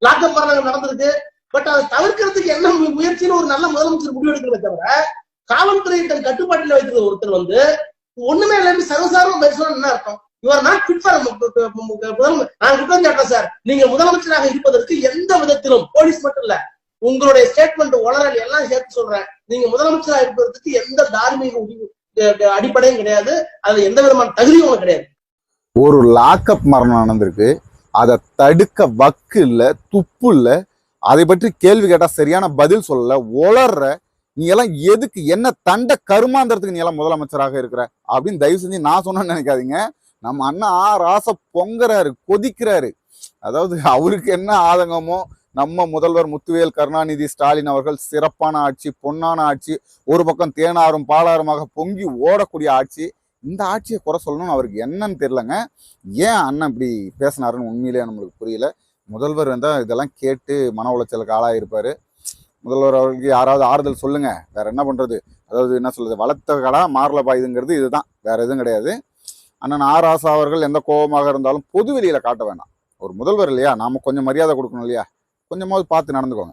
Lockup மரணங்கள் நடந்திருக்கு. But அதை தவிர்க்கிறதுக்கு என்ன முயற்சின்னு ஒரு நல்ல முதலமைச்சர் முடிவெடுக்கிறத தவிர, காவல்துறையை தன் கட்டுப்பாட்டில் வைக்கிறது ஒருத்தர் வந்து ஒண்ணுமே இல்லாம சர்வசாதாரண பேசணும் என்ன அர்த்தம்? யுவர் நாட் ஃபிட் ஃபார் நான் குற்றம் சாட்டேன் சார். நீங்க முதலமைச்சராக இருப்பதற்கு எந்த விதத்திலும், போலீஸ் மட்டும் இல்ல, உங்களுடைய ஸ்டேட்மெண்ட் உளறல் எல்லாம் சேர்த்து சொல்றேன், நீங்க முதலமைச்சராக இருப்பதற்கு எந்த தார்மீக அடிப்படையும் கிடையாது. அது எந்த விதமான தகுதியும் கிடையாது. ஒரு லாக்அப் மரணம் நடந்திருக்கு, அதை தடுக்க வக்கு இல்ல, துப்பு இல்ல, அதை பற்றி கேள்வி கேட்டா சரியான பதில் சொல்லல, உளர்ற நீ எல்லாம் எதுக்கு, என்ன தண்ட கருமாந்திரத்துக்கு நீ எல்லாம் முதலமைச்சராக இருக்கிற அப்படின்னு தயவு செஞ்சு நான் சொன்னேன்னு நினைக்காதீங்க. நம்ம அண்ணா ராச பொங்குறாரு, கொதிக்கிறாரு. அதாவது அவருக்கு என்ன ஆதங்கமோ, நம்ம முதல்வர் முத்துவேல் கருணாநிதி ஸ்டாலின் அவர்கள் சிறப்பான ஆட்சி, பொன்னான ஆட்சி, ஒரு பக்கம் தேனாரும் பாலாருமாக பொங்கி ஓடக்கூடிய ஆட்சி, இந்த ஆட்சியை குறை சொல்லணும்னு அவருக்கு என்னன்னு தெரியலங்க. ஏன் அண்ணன் இப்படி பேசினாருன்னு உண்மையிலேயே நம்மளுக்கு புரியல. முதல்வர் வந்தால் இதெல்லாம் கேட்டு மன உளைச்சலுக்கு ஆளாயிருப்பாரு. முதல்வர் அவர்களுக்கு யாராவது ஆறுதல் சொல்லுங்க, வேற என்ன பண்றது. அதாவது என்ன சொல்றது, வளர்த்த கடா மாறல பாயுதுங்கிறது இதுதான், வேற எதுவும் கிடையாது. அண்ணன் ஆர் ராசா அவர்கள் எந்த கோபமாக இருந்தாலும் பொது வெளியில காட்ட வேண்டாம். ஒரு முதல்வர் இல்லையா, நாம கொஞ்சம் மரியாதை கொடுக்கணும் இல்லையா, கொஞ்சமாவது பார்த்து நடந்துக்கோங்க.